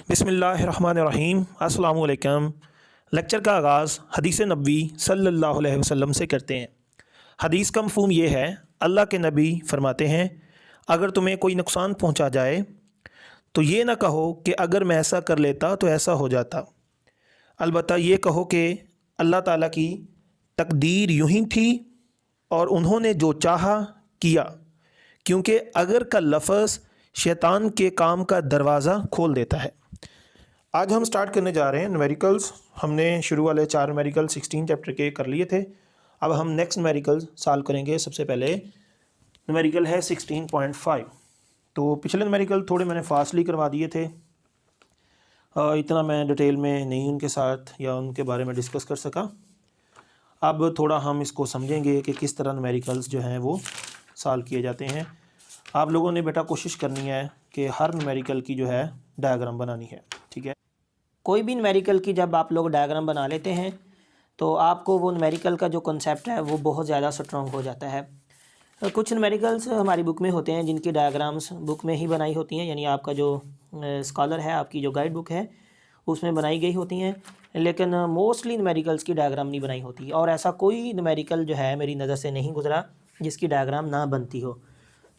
बिस्मिल्लाहिर्रहमानिर्रहीम। अस्सलामु अलैकुम। लेक्चर का आगाज़ हदीस नबवी सल्लल्लाहु अलैहि वसल्लम से करते हैं। हदीस का मफ़हूम ये है, अल्लाह के नबी फरमाते हैं, अगर तुम्हें कोई नुकसान पहुंचा जाए तो ये ना कहो कि अगर मैं ऐसा कर लेता तो ऐसा हो जाता, अलबत्ता ये कहो कि अल्लाह ताला की तकदीर यूं ही थी और उन्होंने जो चाहा किया, क्योंकि अगर का लफ्ज़ शैतान के काम का दरवाज़ा खोल देता है। आज हम स्टार्ट करने जा रहे हैं न्यूमेरिकल्स। हमने शुरू वाले 4 न्यूमेरिकल 16 चैप्टर के कर लिए थे। अब हम नेक्स्ट न्यूमेरिकल सॉल्व करेंगे। सबसे पहले न्यूमेरिकल है 16.5। तो पिछले न्यूमेरिकल थोड़े मैंने फास्टली करवा दिए थे, इतना मैं डिटेल में नहीं उनके साथ या उनके बारे में डिस्कस कर सका। अब थोड़ा हम इसको समझेंगे कि किस तरह न्यूमेरिकल्स जो हैं वो सॉल्व किए जाते हैं। आप लोगों ने बेटा कोशिश करनी है कि हर न्यूमेरिकल की जो है डायग्राम बनानी है, ठीक है। कोई भी न्यूमेरिकल की जब आप लोग डायग्राम बना लेते हैं तो आपको वो न्यूमेरिकल का जो कॉन्सेप्ट है वो बहुत ज़्यादा स्ट्रॉन्ग हो जाता है। कुछ न्यूमेरिकल्स हमारी बुक में होते हैं जिनकी डायग्राम्स बुक में ही बनाई होती हैं, यानी आपका जो स्कॉलर है, आपकी जो गाइड बुक है उसमें बनाई गई होती हैं, लेकिन मोस्टली न्यूमेरिकल्स की डायग्राम नहीं बनाई होती। और ऐसा कोई न्यूमेरिकल जो है मेरी नज़र से नहीं गुजरा जिसकी डायग्राम ना बनती हो,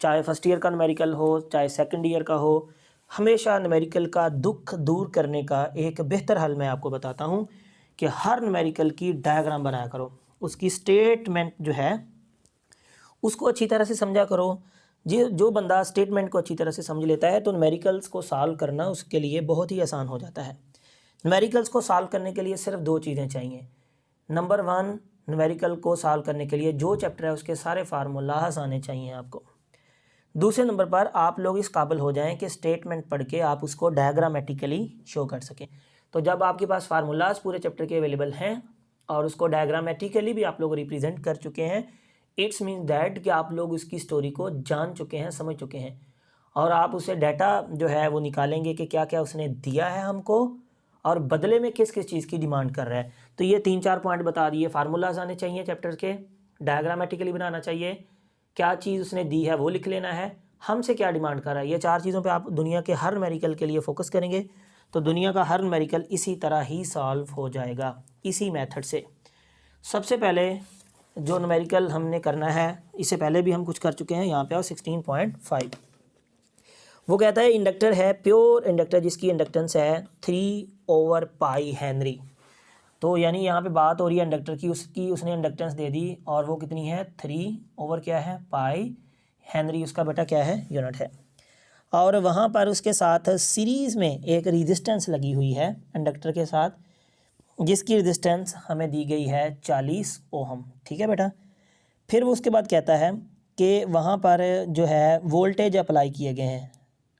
चाहे फर्स्ट ईयर का न्यूमेरिकल हो चाहे सेकंड ईयर का हो। हमेशा न्यूमेरिकल का दुख दूर करने का एक बेहतर हल मैं आपको बताता हूं कि हर न्यूमेरिकल की डायग्राम बनाया करो, उसकी स्टेटमेंट जो है उसको अच्छी तरह से समझा करो। जो बंदा स्टेटमेंट को अच्छी तरह से समझ लेता है तो न्यूमेरिकल्स को सॉल्व करना उसके लिए बहुत ही आसान हो जाता है। न्यूमेरिकल्स को सॉल्व करने के लिए सिर्फ 2 चीज़ें चाहिए। नंबर 1, न्यूमेरिकल को सॉल्व करने के लिए जो चैप्टर है उसके सारे फार्मूलाज आने चाहिए आपको। दूसरे नंबर पर आप लोग इस काबिल हो जाएं कि स्टेटमेंट पढ़ के आप उसको डायग्रामेटिकली शो कर सकें। तो जब आपके पास फार्मूलाज पूरे चैप्टर के अवेलेबल हैं और उसको डायग्रामेटिकली भी आप लोग रिप्रेजेंट कर चुके हैं, इट्स मीन दैट कि आप लोग उसकी स्टोरी को जान चुके हैं, समझ चुके हैं, और आप उसे डाटा जो है वो निकालेंगे कि क्या क्या उसने दिया है हमको और बदले में किस किस चीज़ की डिमांड कर रहा है। तो ये 3-4 पॉइंट बता दिए। फार्मूलाज आने चाहिए चैप्टर के, डायग्रामेटिकली बनाना चाहिए, क्या चीज़ उसने दी है वो लिख लेना है, हमसे क्या डिमांड कर रहा है। ये 4 चीज़ों पे आप दुनिया के हर न्यूमेरिकल के लिए फोकस करेंगे तो दुनिया का हर न्यूमेरिकल इसी तरह ही सॉल्व हो जाएगा, इसी मेथड से। सबसे पहले जो न्यूमेरिकल हमने करना है, इससे पहले भी हम कुछ कर चुके हैं, यहाँ पे आओ 16.5। वो कहता है इंडक्टर है, प्योर इंडक्टर जिसकी इंडक्टेंस है 3/π हेनरी। तो यानी यहाँ पे बात हो रही है इंडक्टर की, उसकी उसने इंडक्टेंस दे दी और वो कितनी है 3 क्या है पाई हेनरी, उसका बेटा क्या है यूनिट है। और वहाँ पर उसके साथ सीरीज़ में एक रेजिस्टेंस लगी हुई है इंडक्टर के साथ, जिसकी रेजिस्टेंस हमें दी गई है 40 ओहम, ठीक है बेटा। फिर वो उसके बाद कहता है कि वहाँ पर जो है वोल्टेज अप्लाई किए गए हैं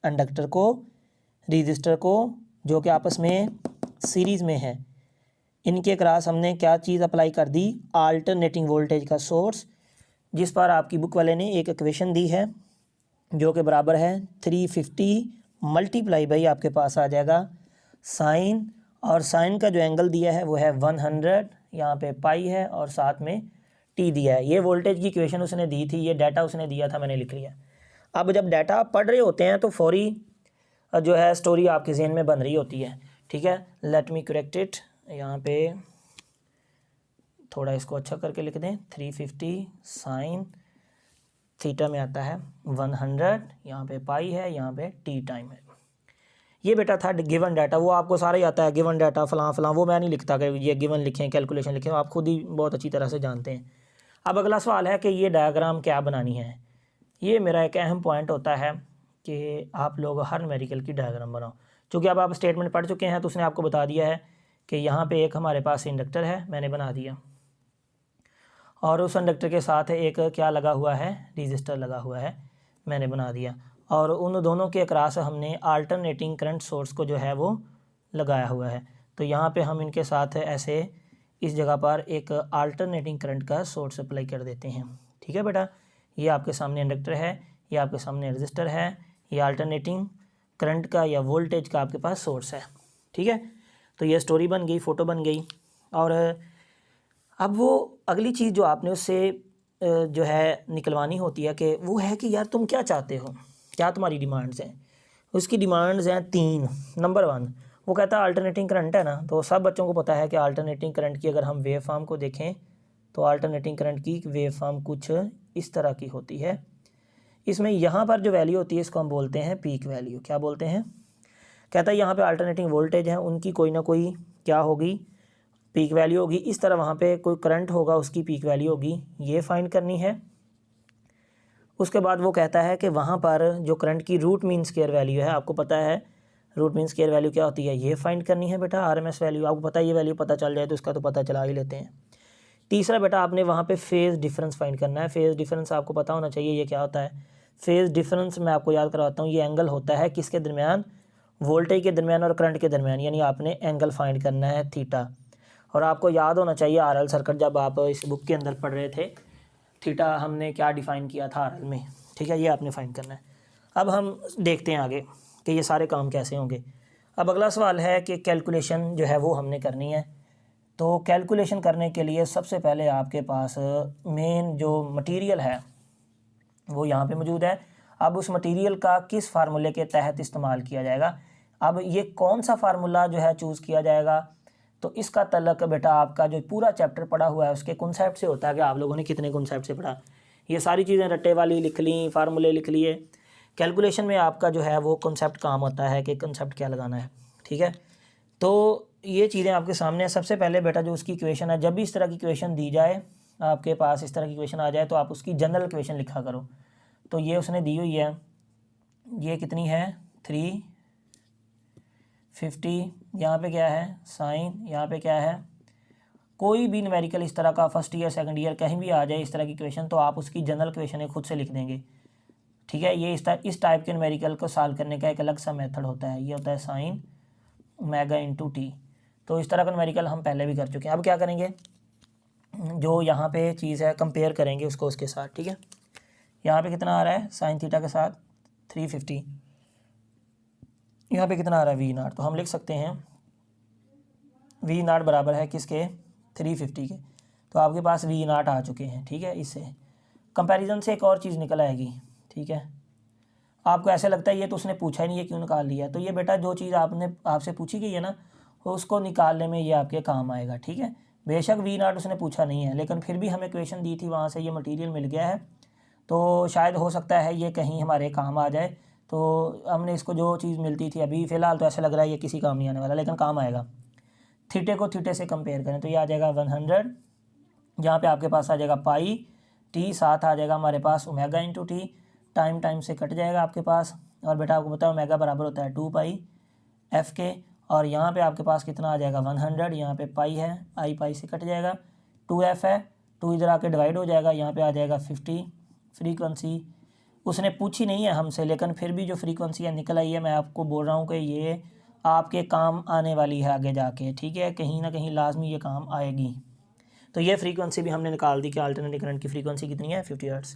इंडक्टर को, रेजिस्टर को, जो कि आपस में सीरीज़ में है। इनके क्रॉस हमने क्या चीज़ अप्लाई कर दी, आल्टरनेटिंग वोल्टेज का सोर्स, जिस पर आपकी बुक वाले ने एक इक्वेशन दी है जो कि बराबर है 350 मल्टीप्लाई बाई आपके पास आ जाएगा साइन, और साइन का जो एंगल दिया है वो है 100, यहाँ पे पाई है और साथ में टी दिया है। ये वोल्टेज की इक्वेशन उसने दी थी, ये डाटा उसने दिया था, मैंने लिख लिया। अब जब डाटा आप पढ़ रहे होते हैं तो फौरी जो है स्टोरी आपके जहन में बन रही होती है, ठीक है। लेट मी करेक्ट इट, यहाँ पे थोड़ा इसको अच्छा करके लिख दें, 350 साइन थीटा में आता है 100, यहाँ पे पाई है, यहाँ पे टी टाइम है। ये बेटा था गिवन डाटा, वो आपको सारा ही आता है, गिवन डाटा फलां फलां, वो मैं नहीं लिखता कि ये गिवन लिखें, कैलकुलेशन लिखें, आप खुद ही बहुत अच्छी तरह से जानते हैं। अब अगला सवाल है कि ये डायग्राम क्या बनानी है। ये मेरा एक अहम पॉइंट होता है कि आप लोग हर न्यूमेरिकल की डायग्राम बनाओ। चूँकि अब आप स्टेटमेंट पढ़ चुके हैं तो उसने आपको बता दिया है कि यहाँ पे एक हमारे पास इंडक्टर है, मैंने बना दिया, और उस इंडक्टर के साथ एक क्या लगा हुआ है, रेजिस्टर लगा हुआ है, मैंने बना दिया, और उन दोनों के अक्रॉस हमने अल्टरनेटिंग करंट सोर्स को जो है वो लगाया हुआ है। तो यहाँ पे हम इनके साथ ऐसे इस जगह पर एक अल्टरनेटिंग करंट का सोर्स अप्लाई कर देते हैं, ठीक है बेटा। ये आपके सामने इंडक्टर है, ये आपके सामने रजिस्टर है, ये अल्टरनेटिंग करंट का या वोल्टेज का आपके पास सोर्स है, ठीक है। तो ये स्टोरी बन गई, फ़ोटो बन गई। और अब वो अगली चीज़ जो आपने उससे जो है निकलवानी होती है कि वो है कि यार तुम क्या चाहते हो, क्या तुम्हारी डिमांड्स हैं। उसकी डिमांड्स हैं 3। नंबर 1 वो कहता है अल्टरनेटिंग करंट है ना, तो सब बच्चों को पता है कि अल्टरनेटिंग करंट की अगर हम वेव फॉर्म को देखें तो अल्टरनेटिंग करंट की वेव फॉर्म कुछ इस तरह की होती है। इसमें यहाँ पर जो वैल्यू होती है इसको हम बोलते हैं पीक वैल्यू। क्या बोलते हैं? कहता है यहाँ पे अल्टरनेटिंग वोल्टेज है, उनकी कोई ना कोई क्या होगी, पीक वैल्यू होगी। इस तरह वहाँ पे कोई करंट होगा, उसकी पीक वैल्यू होगी, ये फाइंड करनी है। उसके बाद वो कहता है कि वहाँ पर जो करंट की रूट मीन स्क्वायर वैल्यू है, आपको पता है रूट मीन स्क्वायर वैल्यू क्या होती है, ये फाइंड करनी है बेटा। आरएमएस वैल्यू आपको पता है, ये वैल्यू पता चल जाए तो इसका तो पता चला ही लेते हैं। तीसरा बेटा आपने वहाँ पे फेज़ डिफरेंस फाइंड करना है। फेज़ डिफरेंस आपको पता होना चाहिए ये क्या होता है। फेज़ डिफरेंस मैं आपको याद करवाता हूँ, ये एंगल होता है किसके दरमियान, वोल्टेज के दरमियान और करंट के दरमियान, यानी आपने एंगल फाइंड करना है थीटा। और आपको याद होना चाहिए आरएल सर्किट, जब आप इस बुक के अंदर पढ़ रहे थे थीटा हमने क्या डिफ़ाइन किया था आरएल में, ठीक है, ये आपने फाइंड करना है। अब हम देखते हैं आगे कि ये सारे काम कैसे होंगे। अब अगला सवाल है कि कैलकुलेशन जो है वो हमने करनी है। तो कैलकुलेशन करने के लिए सबसे पहले आपके पास मेन जो मटेरियल है वो यहाँ पे मौजूद है। अब उस मटेरियल का किस फार्मूले के तहत इस्तेमाल किया जाएगा, अब ये कौन सा फार्मूला जो है चूज़ किया जाएगा, तो इसका तल्लक बेटा आपका जो पूरा चैप्टर पढ़ा हुआ है उसके कॉन्सेप्ट से होता है कि आप लोगों ने कितने कॉन्सेप्ट से पढ़ा। ये सारी चीज़ें रट्टे वाली लिख ली, फार्मूले लिख लिए। कैलकुलेशन में आपका जो है वो कॉन्सेप्ट काम होता है कि कॉन्सेप्ट क्या लगाना है, ठीक है। तो ये चीज़ें आपके सामने है। सबसे पहले बेटा जो उसकी इक्वेशन है, जब भी इस तरह की इक्वेशन दी जाए आपके पास, इस तरह की इक्वेशन आ जाए तो आप उसकी जनरल इक्वेशन लिखा करो। तो ये उसने दी हुई है, ये कितनी है 350, यहाँ पे क्या है साइन, यहाँ पे क्या है, कोई भी न्यूमेरिकल इस तरह का फर्स्ट ईयर सेकंड ईयर कहीं भी आ जाए इस तरह की इक्वेशन, तो आप उसकी जनरल इक्वेशन खुद से लिख देंगे, ठीक है। ये इस टाइप के न्यूमेरिकल को सॉल्व करने का एक अलग सा मेथड होता है, ये होता है साइन ओमेगा इंटू टी। तो इस तरह का न्यूमेरिकल हम पहले भी कर चुके हैं। अब क्या करेंगे, जो यहाँ पे चीज़ है कंपेयर करेंगे उसको उसके साथ, ठीक है। यहाँ पे कितना आ रहा है साइन थीटा के साथ 350, यहाँ पे कितना आ रहा है वी नॉट, तो हम लिख सकते हैं वी नॉट बराबर है किसके 350 के। तो आपके पास वी नॉट आ चुके हैं, ठीक है। इससे कंपैरिजन से एक और चीज़ निकल आएगी, ठीक है। आपको ऐसे लगता है ये तो उसने पूछा ही नहीं, ये क्यों निकाल लिया, तो ये बेटा जो चीज़ आपसे पूछी गई है ना उसको निकालने में ये आपके काम आएगा, ठीक है। बेशक वी नॉट उसने पूछा नहीं है, लेकिन फिर भी हमें इक्वेशन दी थी, वहाँ से ये मटेरियल मिल गया है, तो शायद हो सकता है ये कहीं हमारे काम आ जाए। तो हमने इसको जो चीज़ मिलती थी, अभी फ़िलहाल तो ऐसा लग रहा है ये किसी काम नहीं आने वाला, लेकिन काम आएगा। थीटे को थीटे से कंपेयर करें तो ये आ जाएगा 100, यहाँ पे आपके पास आ जाएगा पाई टी, साथ आ जाएगा हमारे पास ओमेगा इंटू टी, टाइम से कट जाएगा आपके पास। और बेटा आपको पता है ओमेगा बराबर होता है 2 पाई एफ़ के, और यहाँ पे आपके पास कितना आ जाएगा 100, यहाँ पे पाई है, पाई से कट जाएगा, 2f है, 2 इधर आके डिवाइड हो जाएगा, यहाँ पे आ जाएगा 50। फ्रीक्वेंसी उसने पूछी नहीं है हमसे, लेकिन फिर भी जो फ्रीक्वेंसी है निकल आई है। मैं आपको बोल रहा हूँ कि ये आपके काम आने वाली है आगे जाके, ठीक है, कहीं ना कहीं लाजमी ये काम आएगी। तो ये फ्रीक्वेंसी भी हमने निकाल दी कि अल्टरनेटिंग करंट की फ्रीक्वेंसी कितनी है 50 हर्ट्ज़।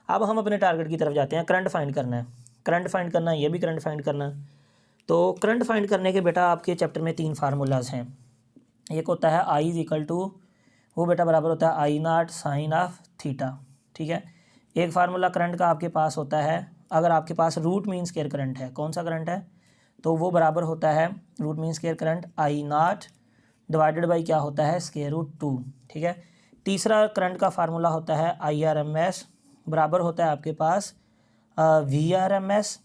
अब हम अपने टारगेट की तरफ जाते हैं, करंट फाइंड करना है, करंट फाइंड करना है, ये भी करंट फाइंड करना है। तो करंट फाइंड करने के बेटा आपके चैप्टर में 3 फार्मूलाज हैं। एक होता है आई इज इक्वल टू, वो बेटा बराबर होता है आई नॉट साइन ऑफ थीटा, ठीक है। एक फार्मूला करंट का आपके पास होता है, अगर आपके पास रूट मीन स्क्वायर करंट है, कौन सा करंट है, तो वो बराबर होता है root mean square current I nought divided by क्या होता है स्क्वायर रूट 2, ठीक है। तीसरा करंट का फार्मूला होता है आई आर एम एस, बराबर होता है आपके पास वी आर एम एस,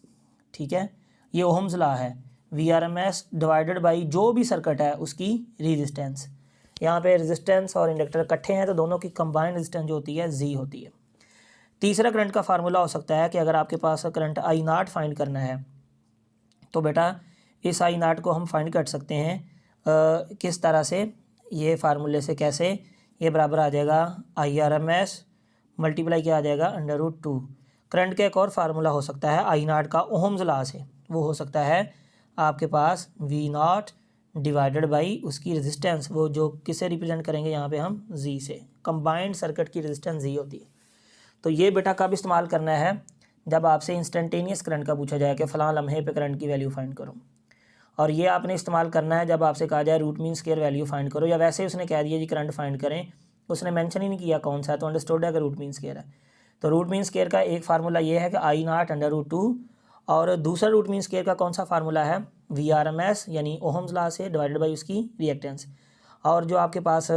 ठीक है। ये ओहम्स लॉ है, V R M S divided by जो भी सर्किट है उसकी रेजिस्टेंस। यहाँ पे रेजिस्टेंस और इंडक्टर इकट्ठे हैं तो दोनों की कंबाइंड रेजिस्टेंस जो होती है जी होती है। तीसरा करंट का फार्मूला हो सकता है कि अगर आपके पास करंट आई नॉट फाइंड करना है तो बेटा इस आई नॉट को हम फाइंड कर सकते हैं किस तरह से, ये फार्मूले से, कैसे, ये बराबर आ जाएगा I R M S multiply क्या आ जाएगा √2। करंट का एक और फार्मूला हो सकता है आई नॉट का ओहम्स लॉ से, वो हो सकता है आपके पास वी नॉट डिवाइडेड बाई उसकी रेजिस्टेंस, वो जो किसे रिप्रेजेंट करेंगे यहाँ पे हम जी से, कंबाइंड सर्किट की रेजिस्टेंस जी होती है। तो ये बेटा कब इस्तेमाल करना है, जब आपसे इंस्टेंटेनियस करंट का पूछा जाए कि फ़लाँ लम्हे पे करंट की वैल्यू फाइंड करो। और ये आपने इस्तेमाल करना है जब आपसे कहा जाए root mean square value find करो, या वैसे ही उसने कह दिया जी करंट फाइंड करें, उसने मेंशन ही नहीं किया कौन सा है, तो अंडरस्टूड है कि रूट मीन स्क्वायर है। तो रूट मीन स्क्वायर का एक फार्मूला ये है कि आई नॉट √2 और दूसरा रूट मीन स्क्वायर का कौन सा फार्मूला है, VRMS यानी ओहम्स लॉ से डिवाइडेड बाई उसकी रिएक्टेंस। और जो आपके पास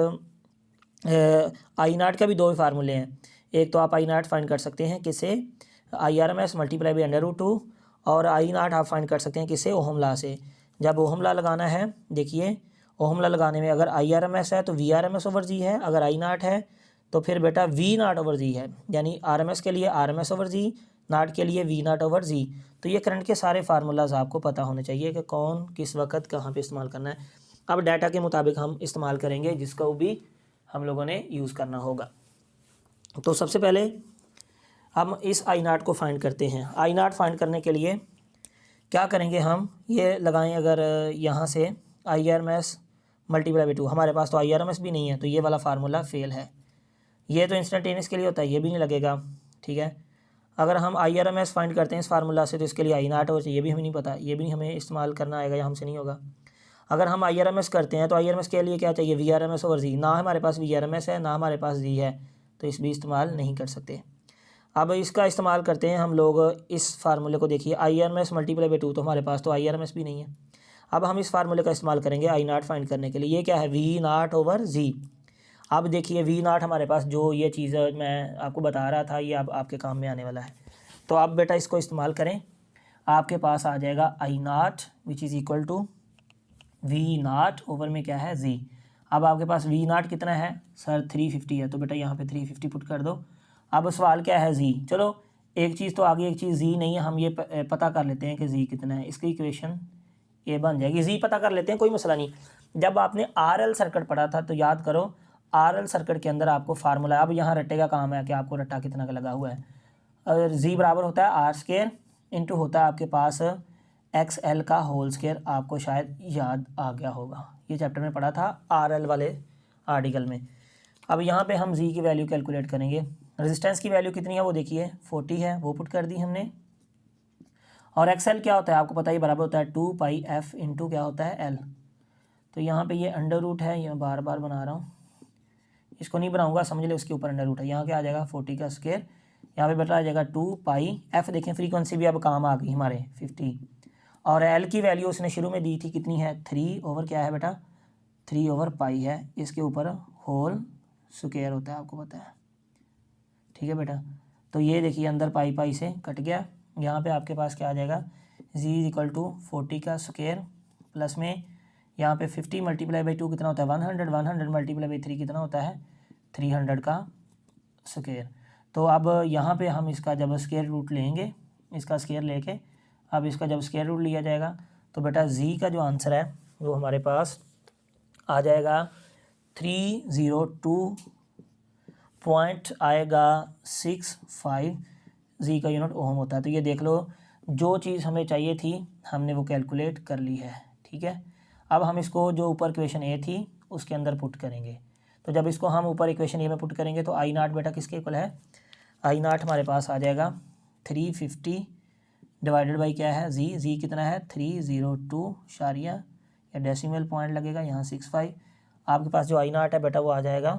आई नाट का भी दो फार्मूले हैं, एक तो आप आई नाट फाइंड कर सकते हैं किससे, IRMS मल्टीप्लाई बाई √2, और आई नाट आप फाइंड कर सकते हैं किससे, ओहम लॉ से। जब ओहम लॉ लगाना है, देखिए ओहम लॉ लगाने में अगर IRMS है तो VRMS ओवर जी है, अगर आई नाट है तो फिर बेटा V नाट ओवर जी है, यानी RMS के लिए RMS ओवर जी, नाट के लिए V नाट ओवर जी। तो ये करंट के सारे फार्मूलाज आपको पता होने चाहिए कि कौन किस वक्त कहाँ पे इस्तेमाल करना है। अब डाटा के मुताबिक हम इस्तेमाल करेंगे जिसको भी हम लोगों ने यूज़ करना होगा। तो सबसे पहले हम इस आई नाट को फाइंड करते हैं। आई नाट फाइंड करने के लिए क्या करेंगे, हम ये लगाएं, अगर यहाँ से IRMS मल्टीप्लाई बाई 2, हमारे पास तो IRMS भी नहीं है तो ये वाला फार्मूला फेल है। ये तो इंस्टेंटेनियस के लिए होता है, ये भी नहीं लगेगा, ठीक है। अगर हम IRMS फाइंड करते हैं इस फार्मूला से तो इसके लिए आई नाट हो चाहिए, ये भी हमें नहीं पता, ये भी हमें इस्तेमाल करना आएगा या हमसे नहीं होगा। अगर हम IRMS करते हैं तो IRMS के लिए क्या चाहिए, VRMS ओवर जी, ना हमारे पास VRMS है ना हमारे पास जी है, तो इस भी इस्तेमाल नहीं कर सकते। अब इसका इस्तेमाल करते हैं हम लोग इस फार्मूले को, देखिए IRMS मल्टीप्लाई बाई 2, तो हमारे पास तो IRMS भी नहीं है। अब हम इस फार्मूले का इस्तेमाल करेंगे आई नाट फाइंड करने के लिए। ये क्या है, V नाट ओवर जी। अब देखिए V नाट हमारे पास जो ये चीज़ मैं आपको बता रहा था ये अब आपके काम में आने वाला है। तो आप बेटा इसको इस्तेमाल करें, आपके पास आ जाएगा I naught which is equal to V naught over में क्या है जी। अब आपके पास V नाट कितना है सर, 350 है, तो बेटा यहाँ पे 350 पुट कर दो। अब सवाल क्या है जी, चलो एक चीज़ तो आगे एक चीज़ जी नहीं है, हम ये पता कर लेते हैं कि जी कितना है, इसकी इक्वेशन ये बन जाएगी। जी पता कर लेते हैं, कोई मसला नहीं। जब आपने RL सर्किट पढ़ा था तो याद करो RL सर्किट के अंदर आपको फार्मूला, अब यहाँ रट्टे का काम है कि आपको रट्टा कितना का लगा हुआ है, और जी बराबर होता है R² इंटू होता है आपके पास XL का होल स्क्वायर। आपको शायद याद आ गया होगा, ये चैप्टर में पढ़ा था RL वाले आर्टिकल में। अब यहाँ पे हम जी की वैल्यू कैलकुलेट करेंगे। रेजिस्टेंस की वैल्यू कितनी है वो देखिए 40 है, वो पुट कर दी हमने। और XL क्या होता है आपको पता ही, बराबर होता है 2πf इंटू क्या होता है L। तो यहाँ पे ये अंडर रूट है, ये बार बार बना रहा हूँ, इसको नहीं बनाऊंगा, समझ ले उसके ऊपर अंडर रूट है। यहाँ क्या आ जाएगा 40 का स्क्वायर, यहाँ पे बेटा आ जाएगा 2πf। देखें फ्रीक्वेंसी भी अब काम आ गई हमारे 50, और L की वैल्यू उसने शुरू में दी थी कितनी है, 3 ओवर क्या है बेटा 3 ओवर पाई है, इसके ऊपर होल स्क्वायर होता है आपको पता है, ठीक है बेटा। तो ये देखिए अंदर पाई से कट गया, यहाँ पे आपके पास क्या आ जाएगा जी इज इक्वल टू 40 का स्क्वायर प्लस में यहाँ पे 50 मल्टीप्लाई बाई 2 कितना होता है 100, 100 मल्टीप्लाई बाई 3 कितना होता है 300 का स्क्वायर। तो अब यहाँ पे हम इसका जब स्क्वायर रूट लेंगे, इसका स्क्वायर लेके अब इसका जब स्क्वायर रूट लिया जाएगा तो बेटा जी का जो आंसर है वो हमारे पास आ जाएगा 302 पॉइंट आएगा 65। जी का यूनिट ओम होता है। तो ये देख लो जो चीज़ हमें चाहिए थी हमने वो कैलकुलेट कर ली है, ठीक है। अब हम इसको जो ऊपर इक्वेशन ए थी उसके अंदर पुट करेंगे। तो जब इसको हम ऊपर इक्वेशन ए में पुट करेंगे तो आई नाट बेटा किसके इक्वल है, आई नाट हमारे पास आ जाएगा 350 डिवाइडेड बाई क्या है जी कितना है 302 शारिया या डेसिमल पॉइंट लगेगा यहाँ 65। आपके पास जो आई नाट है बेटा वो आ जाएगा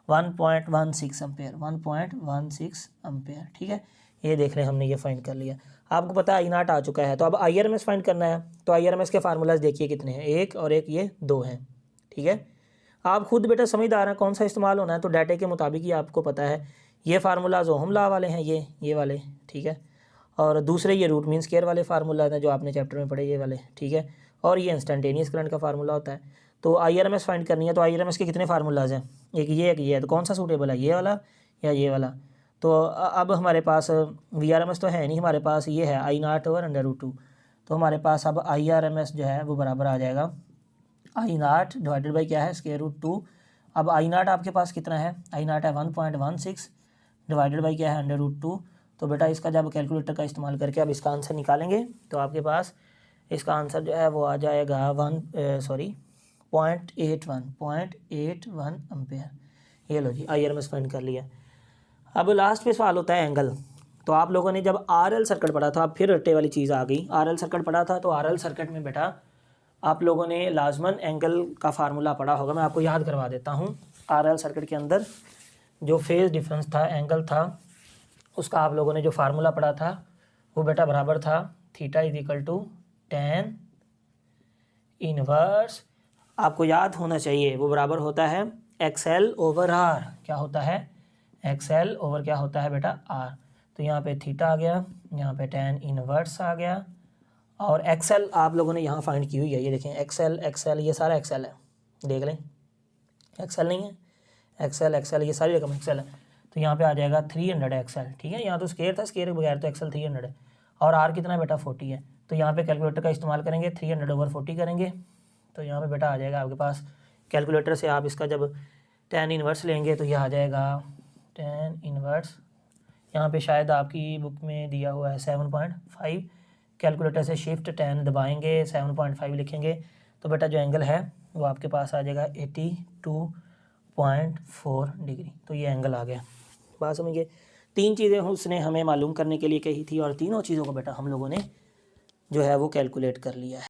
1.16 एम्पेयर, 1.16 एम्पेयर, ठीक है। ये देख रहे हैं हमने ये फाइंड कर लिया। आपको पता है आई नाट आ चुका है। तो अब IRMS फाइंड करना है, तो IRMS के फार्मूलाज देखिए कितने हैं, एक और एक ये 2 हैं, ठीक है। आप खुद बेटा समझदार हैं कौन सा इस्तेमाल होना है, तो डाटे के मुताबिक ही आपको पता है। ये फार्मूलाज ओहम लॉ वाले हैं, ये वाले, ठीक है। और दूसरे ये रूट मीन स्क्वायर वाले फार्मूलाज हैं जो आपने चैप्टर में पढ़े, ये वाले, ठीक है। और ये इंस्टेंटेनियस करंट का फार्मूला होता है। तो IRMS फाइंड करनी है, तो IRMS के कितने फार्मूलाज हैं, एक ये है, तो कौन सा सूटेबल है, ये वाला या ये वाला। तो अब हमारे पास VRMS तो है नहीं, हमारे पास ये है आई नाट ओवर √2। तो हमारे पास अब IRMS जो है वो बराबर आ जाएगा आई नाट डिवाइडेड बाई क्या है √2। अब आई नाट आपके पास कितना है, आई नाट है 1.16 डिवाइडेड बाई क्या है √2। तो बेटा इसका जब कैलकुलेटर का इस्तेमाल करके अब इसका आंसर निकालेंगे तो आपके पास इसका आंसर जो है वो आ जाएगा 0.81 एम्पेयर। ये लो जी IRMS फाइंड कर लिया। अब लास्ट पे सवाल होता है एंगल। तो आप लोगों ने जब RL सर्किट पढ़ा था, फिर रट्टे वाली चीज़ आ गई, RL सर्किट पढ़ा था तो RL सर्किट में बेटा आप लोगों ने लाजमन एंगल का फार्मूला पढ़ा होगा। मैं आपको याद करवा देता हूँ। RL सर्किट के अंदर जो फेज़ डिफरेंस था, एंगल था, उसका आप लोगों ने जो फार्मूला पढ़ा था वो बेटा बराबर था theta is equal to tan inverse, आपको याद होना चाहिए वो बराबर होता है XL ओवर R। क्या होता है? XL ओवर क्या होता है बेटा? R। तो यहाँ पे थीटा आ गया, यहाँ पे tan इनवर्स आ गया, और XL आप लोगों ने यहाँ फाइंड की हुई है, ये देखें XL ये सारा XL है, देख लें XL नहीं है, XL ये सारी रकम XL है। तो यहाँ पे आ जाएगा 300 XL, ठीक है। यहाँ तो स्केयर था, स्केयर के बगैर तो XL 300 है, और R कितना है बेटा 40 है। तो यहाँ पे कैलकुलेटर का इस्तेमाल करेंगे, 300 ओवर 40 करेंगे, तो यहाँ पे बेटा आ जाएगा आपके पास कैलकुलेटर से आप इसका जब tan इनवर्स लेंगे तो यह आ जाएगा tan इनवर्स, यहाँ पे शायद आपकी बुक में दिया हुआ है 7.5, कैलकुलेटर से शिफ्ट tan दबाएंगे 7.5 लिखेंगे, तो बेटा जो एंगल है वो आपके पास आ जाएगा 82.4 डिग्री। तो ये एंगल आ गया। बात समझिए, 3 चीज़ें उसने हमें मालूम करने के लिए कही थी, और तीनों चीज़ों को बेटा हम लोगों ने जो है वो कैलकुलेट कर लिया है।